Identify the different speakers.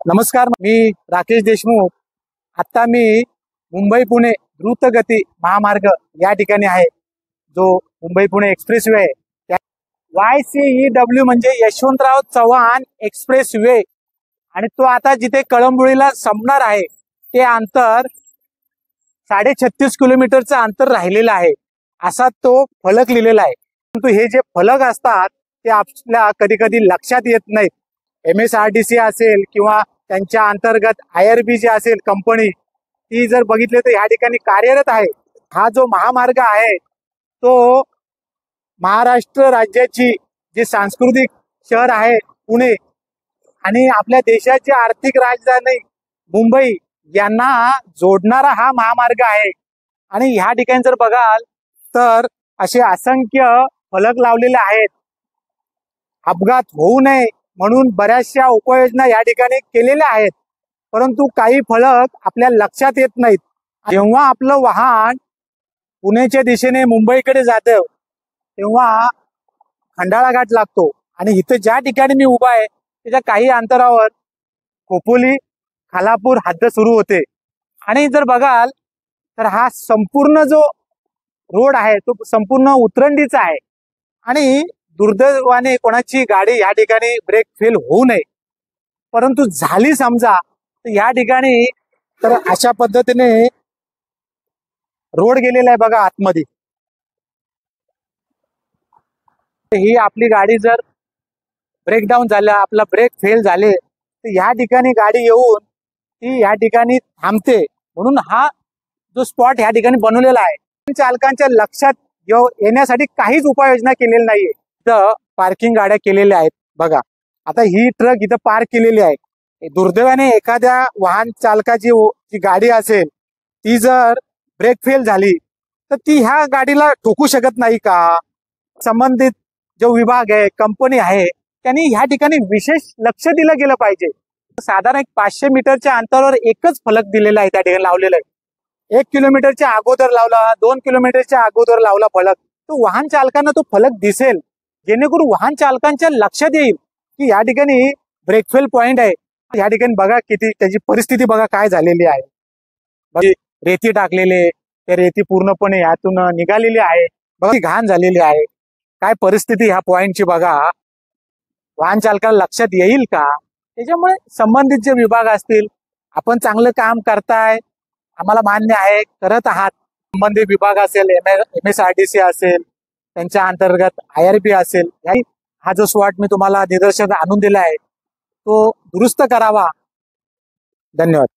Speaker 1: नमस्कार, मी राकेश देशमुख। आता मी मुंबई पुणे द्रुतगती महामार्ग या ठिकाणी आहे, जो मुंबई पुणे एक्सप्रेस वे आहे। YCEW म्हणजे यशवंतराव चव्हाण एक्सप्रेस वे, आणि तो आता जिथे कळंबोळीला संपणार आहे ते अंतर 36.5 किलोमीटरचं अंतर राहिलेलं आहे, असा तो फलक लिहिलेला आहे। परंतु हे जे फलक असतात ते आपल्या कधी कधी लक्षात येत नाहीत। MSRTC असेल किंवा त्यांच्या अंतर्गत IRB जी असेल कंपनी, ती जर बघितले तर ह्या ठिकाणी कार्यरत आहे। हा जो महामार्ग आहे तो महाराष्ट्र राज्याची जे सांस्कृतिक शहर आहे पुणे आणि आपल्या देशाची आर्थिक राजधानी मुंबई यांना जोडणारा हा महामार्ग आहे। आणि ह्या ठिकाणी जर बघाल तर असे असंख्य फलक लावलेले आहेत। अपघात होऊ नये म्हणून बऱ्याचशा उपाययोजना या ठिकाणी केलेल्या आहेत, परंतु काही फलक आपल्या लक्षात येत नाहीत। जेव्हा आपलं वाहन पुण्याच्या दिशेने मुंबईकडे जातं तेव्हा खंडाळा घाट लागतो, आणि इथे ज्या ठिकाणी मी उभा आहे त्याच्या काही अंतरावर खोपोली खालापूर हद्द सुरू होते। आणि जर बघाल तर हा संपूर्ण जो रोड आहे तो संपूर्ण उतरंडीचा आहे, आणि दुर्दैवाने कोणाची गाडी या ठिकाणी ब्रेक फेल होऊ नये, परंतु झाली समजा तर या ठिकाणी तर अशा पद्धतीने रोड गेलेला आहे बघा आतमध्ये। ही आपली गाडी जर ब्रेकडाऊन झाला, आपला ब्रेक फेल झाले तर या ठिकाणी गाडी येऊन ती या ठिकाणी थांबते, म्हणून हा जो स्पॉट या ठिकाणी बनवलेला आहे। चालकांच्या लक्षात येण्यासाठी काहीच उपाययोजना केलेली नाहीये। इथं पार्किंग गाड्या केलेल्या आहेत बघा। आता ही ट्रक इथं पार्क केलेली आहे। दुर्दैवाने एखाद्या वाहन चालकाची जी गाडी असेल ती जर ब्रेक फेल झाली तर ती ह्या गाडीला ठोकू शकत नाही का? संबंधित जो विभाग आहे, कंपनी आहे, त्यांनी ह्या ठिकाणी विशेष लक्ष दिलं गेलं पाहिजे। साधारण 500 मीटरच्या अंतरावर एकच फलक दिलेला आहे, त्या ठिकाणी लावलेला आहे। 1 किलोमीटरच्या अगोदर लावला, 2 किलोमीटरच्या अगोदर लावला फलक, तो वाहन चालकांना तो फलक दिसेल, जेणेकरून वाहन चालकांच्या लक्षात येईल की या ठिकाणी ब्रेक फेल पॉइंट आहे। या ठिकाणी बघा किती त्याची परिस्थिती बघा काय झालेली आहे। रेती टाकलेले, ते रेती पूर्णपणे यातून निघालेली आहे बघा, घाण झालेली आहे। काय परिस्थिती ह्या पॉइंटची बघा, वाहन चालकाला लक्षात येईल का? त्याच्यामुळे संबंधित जे विभाग असतील, आपण चांगलं काम करताय, आम्हाला मान्य आहे, करत आहात। संबंधित विभाग असेल, MSRTC असेल, त्यांच्या अंतर्गत IRB असेल, हा जो स्पॉट मी तुम्हाला निदर्शनास आणून दिला आहे तो दुरुस्त करावा। धन्यवाद।